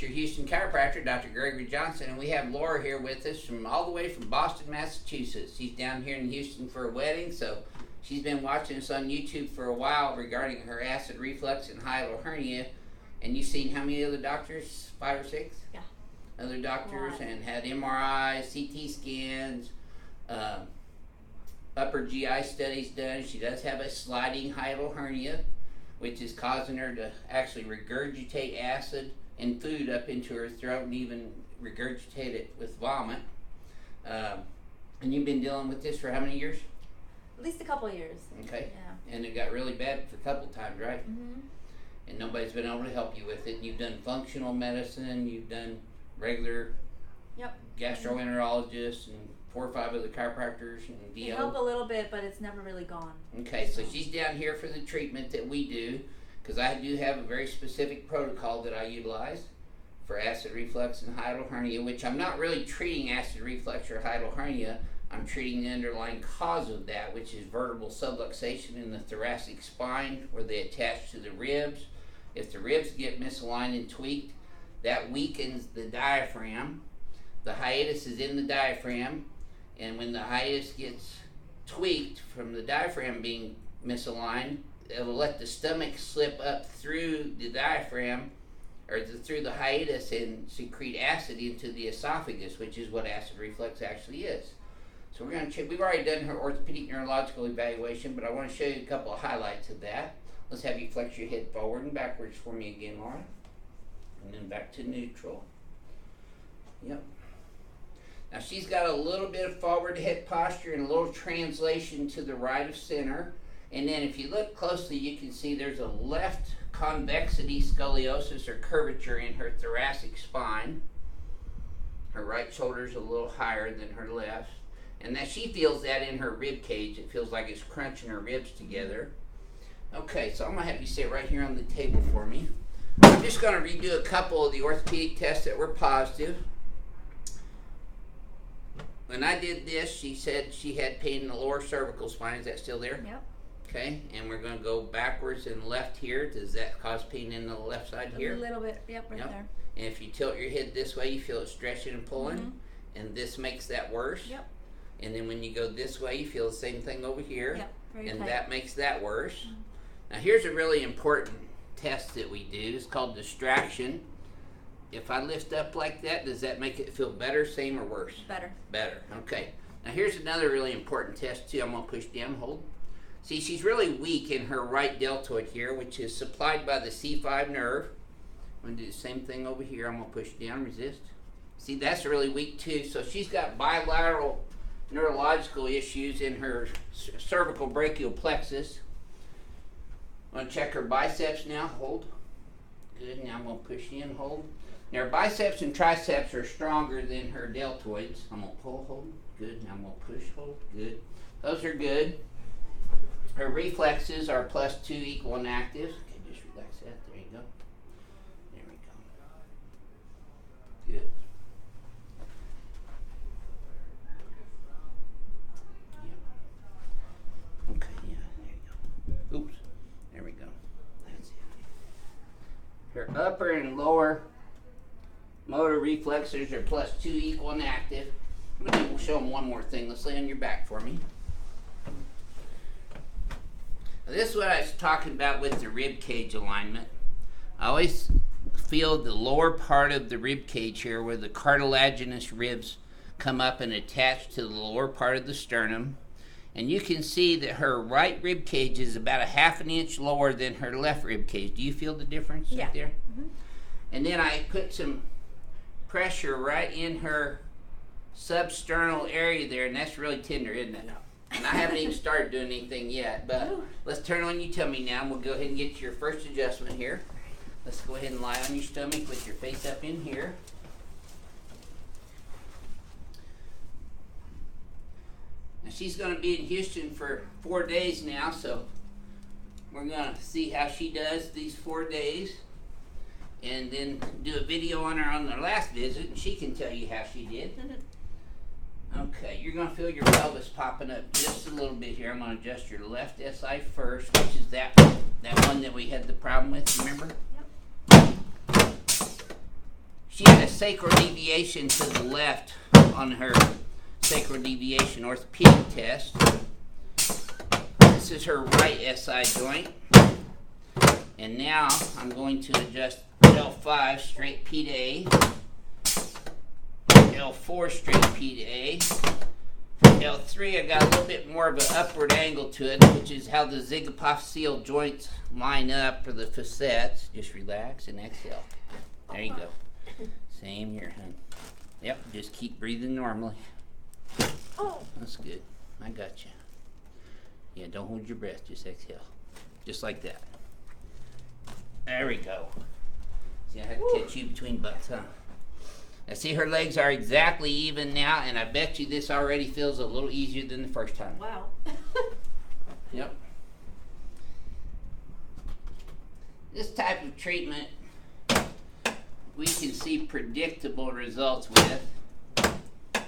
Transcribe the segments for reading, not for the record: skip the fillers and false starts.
your Houston chiropractor, Dr. Gregory Johnson, and we have Laura here with us from all the way from Boston, Massachusetts. She's down here in Houston for a wedding, so she's been watching us on YouTube for a while regarding her acid reflux and hiatal hernia. And you've seen how many other doctors? 5 or 6? Yeah. Other doctors, and had MRIs, CT scans, upper GI studies done. She does have a sliding hiatal hernia, which is causing her to actually regurgitate acid and food up into her throat and even regurgitate it with vomit. And you've been dealing with this for how many years? At least a couple of years. Okay. Yeah. And it got really bad for a couple times, right? Mm-hmm. And nobody's been able to help you with it. You've done functional medicine, you've done regular gastroenterologists and 4 or 5 other chiropractors and DO. It helped a little bit, but it's never really gone. Okay, so she's down here for the treatment that we do, because I do have a very specific protocol that I utilize for acid reflux and hiatal hernia, which I'm not really treating acid reflux or hiatal hernia. I'm treating the underlying cause of that, which is vertebral subluxation in the thoracic spine, where they attach to the ribs. If the ribs get misaligned and tweaked, that weakens the diaphragm. The hiatus is in the diaphragm, and when the hiatus gets tweaked from the diaphragm being misaligned, it'll let the stomach slip up through the diaphragm or through the hiatus and secrete acid into the esophagus, which is what acid reflux actually is. So we're going to check. We've already done her orthopedic neurological evaluation, but I want to show you a couple of highlights of that. Let's have you flex your head forward and backwards for me again, Laura. And then back to neutral. Yep. Now she's got a little bit of forward head posture and a little translation to the right of center. And then if you look closely, you can see there's a left convexity scoliosis or curvature in her thoracic spine. Her right shoulder's a little higher than her left. And that she feels that in her rib cage. It feels like it's crunching her ribs together. Okay, so I'm going to have you sit right here on the table for me. I'm just going to redo a couple of the orthopedic tests that were positive. When I did this, she said she had pain in the lower cervical spine. Is that still there? Yep. Okay, and we're going to go backwards and left here. Does that cause pain in the left side here? A little bit, yep, right there. And if you tilt your head this way, you feel it stretching and pulling. Mm-hmm. And this makes that worse. Yep. And then when you go this way, you feel the same thing over here. Yep, very and tight. that makes that worse. Mm-hmm. Now here's a really important test that we do. It's called distraction. If I lift up like that, does that make it feel better, same, or worse? Better. Better, okay. Now here's another really important test too. I'm going to push down, hold. See, she's really weak in her right deltoid here, which is supplied by the C5 nerve. I'm going to do the same thing over here. I'm going to push down, resist. See, that's really weak too. So she's got bilateral neurological issues in her cervical brachial plexus. I'm going to check her biceps now, hold. Good, now I'm going to push in, hold. Now her biceps and triceps are stronger than her deltoids. I'm going to pull, hold, good. Now I'm going to push, hold, good. Those are good. Her reflexes are +2 equal and active. Okay, just relax that, there you go. There we go. Good. Yeah. Okay, yeah, there you go. Oops, there we go. That's it. Her upper and lower motor reflexes are +2 equal and active. We'll show them one more thing. Let's lay on your back for me. Now, this is what I was talking about with the rib cage alignment. I always feel the lower part of the rib cage here where the cartilaginous ribs come up and attach to the lower part of the sternum. And you can see that her right rib cage is about a ½ an inch lower than her left rib cage. Do you feel the difference right there? Mm-hmm. And then I put some pressure right in her substernal area there, and that's really tender, isn't it? And I haven't even started doing anything yet, but let's turn on your tummy now, and we'll go ahead and get your first adjustment here. Let's go ahead and lie on your stomach with your face up in here. Now she's going to be in Houston for 4 days now, so we're going to see how she does these 4 days, and then do a video on her on the last visit, and she can tell you how she did. Okay, you're going to feel your pelvis popping up just a little bit here. I'm going to adjust your left SI first, which is that one that we had the problem with, remember? Yep. She had a sacral deviation to the left on her sacral deviation orthopedic test. This is her right SI joint. And now I'm going to adjust L5 straight P to A, L4 straight P to A, L3 I got a little bit more of an upward angle to it, which is how the zygapophyseal joints line up, or the facets. Just relax and exhale. There you go. Same here, hon. Yep, just keep breathing normally. Oh. That's good. I got you. Yeah, don't hold your breath. Just exhale. Just like that. There we go. See, I had to catch you between butts, huh? Now see, her legs are exactly even now, and I bet you this already feels a little easier than the first time. Wow. Yep. This type of treatment we can see predictable results with. There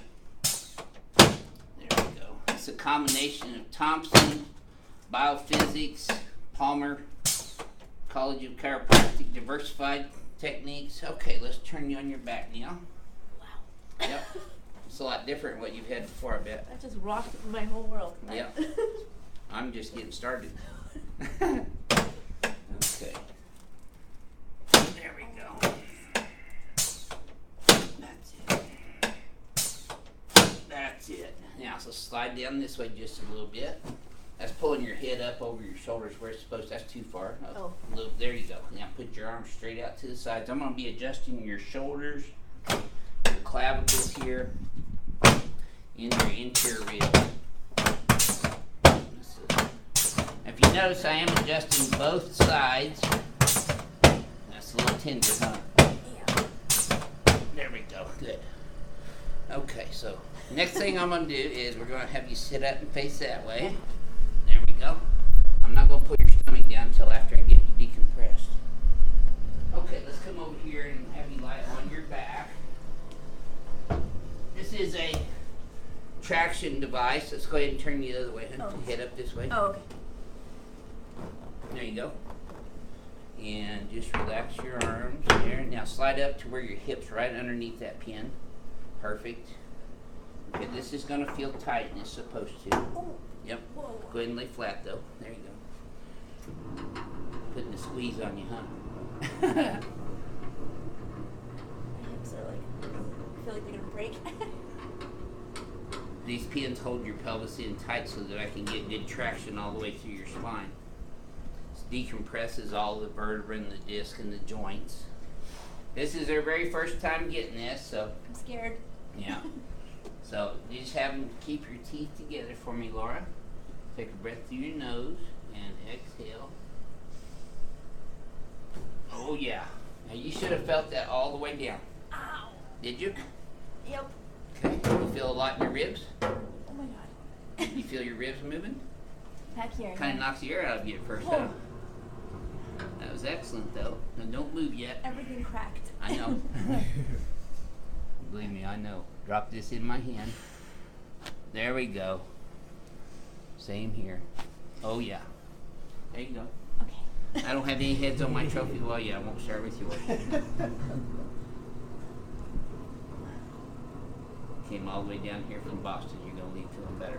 we go. It's a combination of Thompson, biophysics, Palmer, College of Chiropractic, diversified techniques. Okay, let's turn you on your back now. Wow. Yep. It's a lot different than what you've had before, I bet. That just rocked my whole world. Yep. I'm just getting started. Okay. There we go. That's it. That's it. Now, so slide down this way just a little bit. That's pulling your head up over your shoulders where it's supposed to. That's too far. Oh. A little, there you go. Now put your arms straight out to the sides. I'm going to be adjusting your shoulders, your clavicles here, and your interior ribs. If you notice, I am adjusting both sides. That's a little tender, huh? Yeah. There we go. Good. Okay, so next thing I'm going to do is we're going to have you sit up and face that way. There we go. I'm not going to put your stomach down until after I get you decompressed. Okay, let's come over here and have you lie on your back. This is a traction device. Let's go ahead and turn you the other way. Oh. Head up this way. Oh, okay. There you go. And just relax your arms there. Now slide up to where your hips right underneath that pin. Perfect. Okay, this is going to feel tight and it's supposed to. Oh. Yep. Whoa. Go ahead and lay flat though. There you go. Putting a squeeze on you, huh? My hips are like, I feel like they're gonna break. These pins hold your pelvis in tight so that I can get good traction all the way through your spine. This decompresses all the vertebrae and the disc and the joints. This is their very first time getting this, so. I'm scared. Yeah. So you just have them keep your teeth together for me, Laura. Take a breath through your nose and exhale. Oh yeah. Now you should have felt that all the way down. Ow. Did you? Yep. Okay. You feel a lot in your ribs? Oh my god. You feel your ribs moving? Back here. Kind of knocks the air out of you at first, huh? That was excellent though. Now don't move yet. Everything cracked. I know. Believe me, I know. Drop this in my hand. There we go. Same here. Oh yeah. There you go. Okay. I don't have any heads on my trophy. Well, yeah, I won't share with you. Came all the way down here from Boston. You're going to leave feeling better.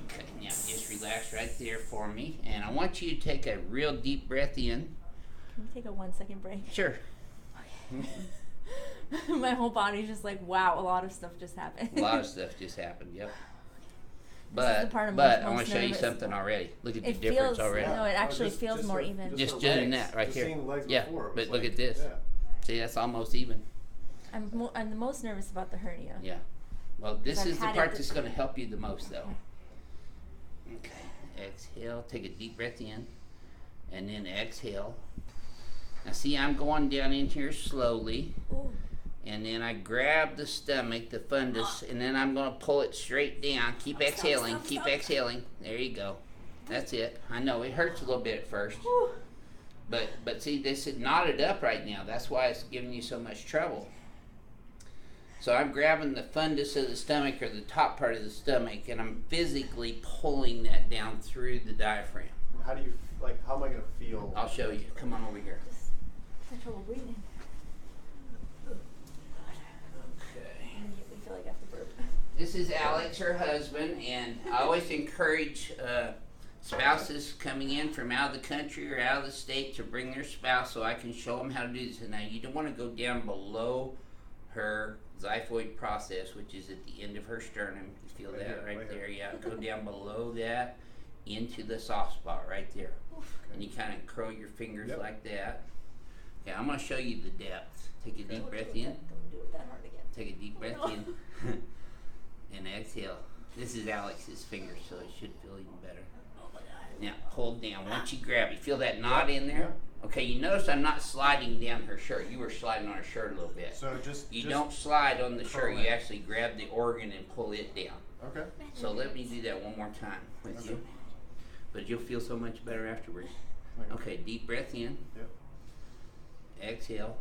Okay, now just relax right there for me. And I want you to take a real deep breath in. Can we take a 1 second break? Sure. Okay. My whole body's just like, wow, a lot of stuff just happened. A lot of stuff just happened, yep. This is the But part I'm I most want to show you nervous. something already. Look at the It difference feels, already. no, it actually Just- feels just more the- even. Just the doing legs. that right Just here. seeing the legs Yeah, before, it but was look like- at this. Yeah. See, that's almost even. I'm the most nervous about the hernia. Yeah. Well, this I've is the had part it- that's going to help you the most, though. Okay. Exhale. Take a deep breath in. And then exhale. Now, see, I'm going down in here slowly. Ooh. And then I grab the stomach, the fundus, and then I'm going to pull it straight down. Keep Stop, exhaling. stop, Keep stop. exhaling. There you go. That's it. I know it hurts a little bit at first. Whew. But see, this is knotted up right now. That's why it's giving you so much trouble. So I'm grabbing the fundus of the stomach, or the top part of the stomach, and I'm physically pulling that down through the diaphragm. How do you, like, how am I going to feel? I'll show you. Come on over here. Just had trouble breathing. this is Alex, her husband, and I always encourage spouses coming in from out of the country or out of the state to bring their spouse so I can show them how to do this. And now you don't want to go down below her xiphoid process, which is at the end of her sternum. You feel Right that here, right right there? here. Yeah, go down below that into the soft spot right there. And you kind of curl your fingers like that. Okay, I'm going to show you the depth. Take a deep breath in. Don't do it that hard again. Take a deep breath in. And exhale. This is Alex's finger, so it should feel even better. Oh my god. Now, hold down. Once you grab it, feel that knot in there? Okay, you notice I'm not sliding down her shirt. You were sliding on her shirt a little bit. So You don't slide on the shirt. pull You it. actually grab the organ and pull it down. Okay. So let me do that one more time with you. But you'll feel so much better afterwards. Okay, deep breath in. Yep. Exhale.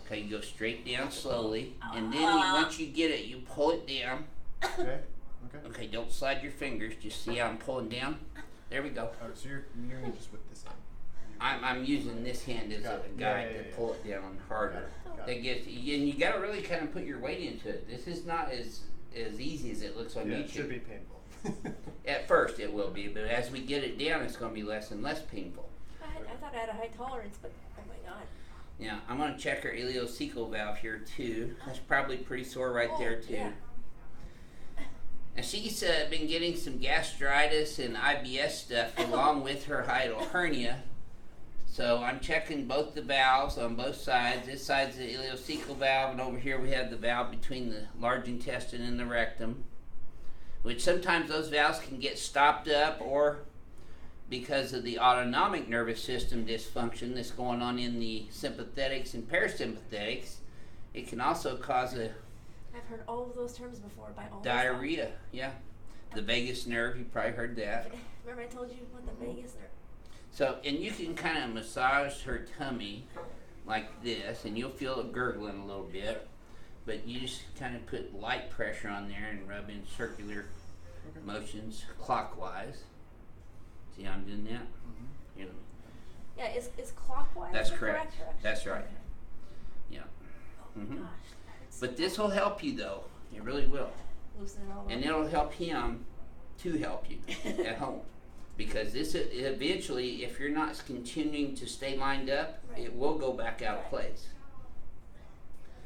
Okay, you go straight down slowly. And then once you get it, you pull it down. Okay. Okay. Okay, don't slide your fingers. Just see how I'm pulling down. There we go. Oh, so you're just with this hand. I'm using this hand as Got a it. guide Yeah, to yeah. pull it down harder. Got That gets, and you got to really kind of put your weight into it. This is not as easy as it looks on Yeah, YouTube. it should be painful. At first it will be, but as we get it down, it's going to be less and less painful. I thought I had a high tolerance, but oh my god. Now I'm going to check her ileocecal valve here too. That's probably pretty sore right there too. Yeah. And she's been getting some gastritis and IBS stuff along with her hiatal hernia. So I'm checking both the valves on both sides. This side's the ileocecal valve, and over here we have the valve between the large intestine and the rectum, which sometimes those valves can get stopped up, or because of the autonomic nervous system dysfunction that's going on in the sympathetics and parasympathetics, it can also cause a I've heard all of those terms before by all diarrhea. Yeah, the vagus nerve, you probably heard that. Remember I told you what the Vegas nerve. So, and you can kind of massage her tummy like this, and you'll feel it gurgling a little bit, but you just kind of put light pressure on there and rub in circular motions clockwise. See how I'm doing that? You know, Yeah, is clockwise That's the correct. direction? That's right. Okay. Yeah. Oh my Mhm. gosh. that hurts But so this much. will help you though. It really will. Loosen it all And up. it'll help him to help you at home. Because this eventually, if you're not continuing to stay lined up, Right. it will go back out of Right. place.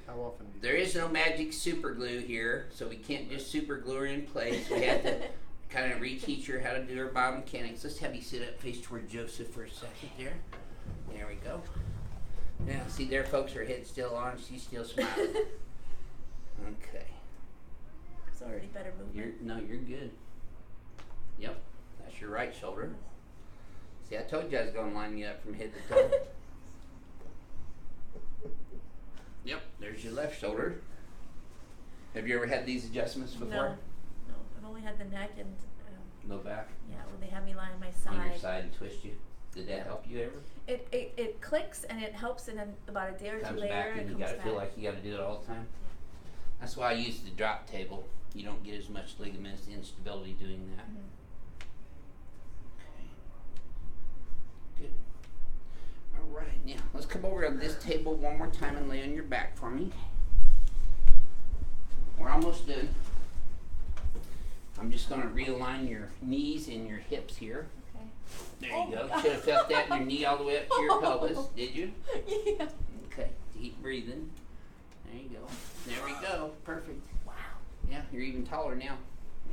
How often do you There is no magic super glue here, so we can't just super glue her in place. We have to kind of reteach her how to do her biomechanics. Let's have you sit up, face toward Joseph for a second there. There we go. Now, see there, folks, her head's still on. She's still smiling. Okay. It's already better movement. You're good. Yep, that's your right shoulder. See, I told you I was going to line you up from head to toe. Yep, there's your left shoulder. Have you ever had these adjustments before? No, I've only had the neck and Low back yeah, when they have me lie on my side. on your side and twist you. Did that help you ever? It clicks and it helps, and then about a day or two Comes later back it and you comes gotta back. feel like you gotta do it all the time. That's why I use the drop table. You don't get as much ligaments instability doing that. Mhm. Okay. Good. All right, now let's come over to this table one more time and lay on your back for me. We're almost done. I'm just going to realign your knees and your hips here. Okay. There Oh you my go. God. Should have felt that in your knee all the way up to your pelvis. Did you? Yeah. Okay. Deep breathing. There you go. There we go. Perfect. Wow. Yeah, you're even taller now.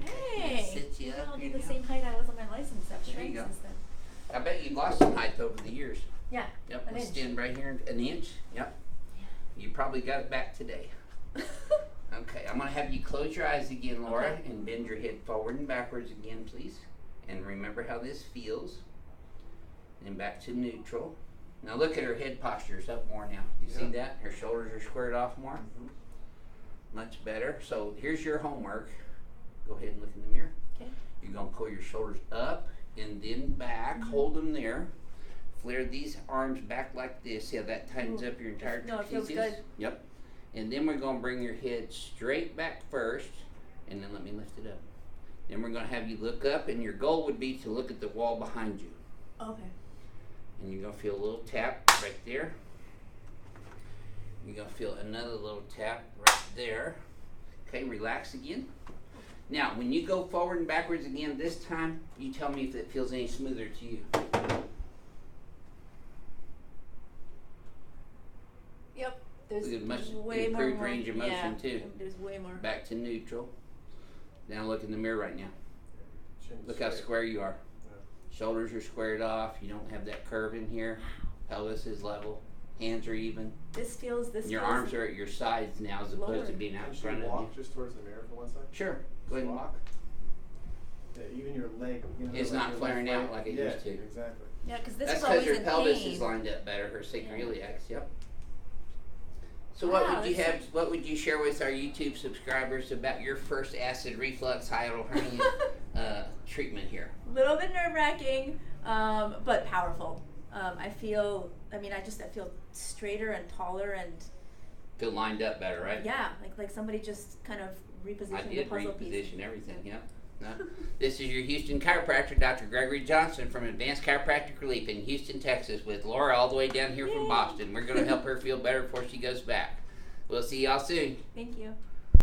Hey. Sit you Maybe up I'll here be the now. same height I was on my license after There you go. since then. I bet you lost some height over the years. Yeah. Yep. An Let's inch. stand right here. An inch. Yep. You probably got it back today. Okay, I'm going to have you close your eyes again, Laura, Okay. and bend your head forward and backwards again, please. And remember how this feels. And back to neutral. Now look at her head posture. It's up more now. You see that? Her shoulders are squared off more. Much better. So here's your homework. Go ahead and look in the mirror. Okay. You're going to pull your shoulders up and then back. Hold them there. Flare these arms back like this. See how that tightens Ooh. up your entire No, it feels trapezius? good. Yep. And then we're going to bring your head straight back first, and then let me lift it up. Then we're going to have you look up, and your goal would be to look at the wall behind you. Okay. And you're going to feel a little tap right there. You're going to feel another little tap right there. Okay, relax again. Now, when you go forward and backwards again this time, you tell me if it feels any smoother to you. Yep. There's Look at much way improved more range of motion too. There's way more. Back to neutral. Now look in the mirror right now. Chin Look how straight. square you are. Yeah. Shoulders are squared off. You don't have that curve in here. Pelvis is level. Hands are even. This feels. And your arms are at your sides now as opposed to lower. being out in Can front you of walk you. just towards the mirror for 1 second? Sure. Go ahead and walk. Yeah, even your leg. You know, It's like not your flaring left out leg. like it yeah, used to. Exactly. Yeah, because this That's was always because in her pelvis pain. is lined up better. Her sacroiliacs. Yep. So Wow, what would you that's have? What would you share with our YouTube subscribers about your first acid reflux hiatal hernia treatment here? A little bit nerve-wracking, but powerful. I feel straighter and taller, and Feel lined up better, right? yeah, like somebody just kind of repositioned I the did puzzle reposition piece. everything. Yep. No. This is your Houston chiropractor, Dr. Gregory Johnson from Advanced Chiropractic Relief in Houston, Texas, with Laura all the way down here from Yay. Boston. We're going to help her feel better before she goes back. We'll see y'all soon. Thank you.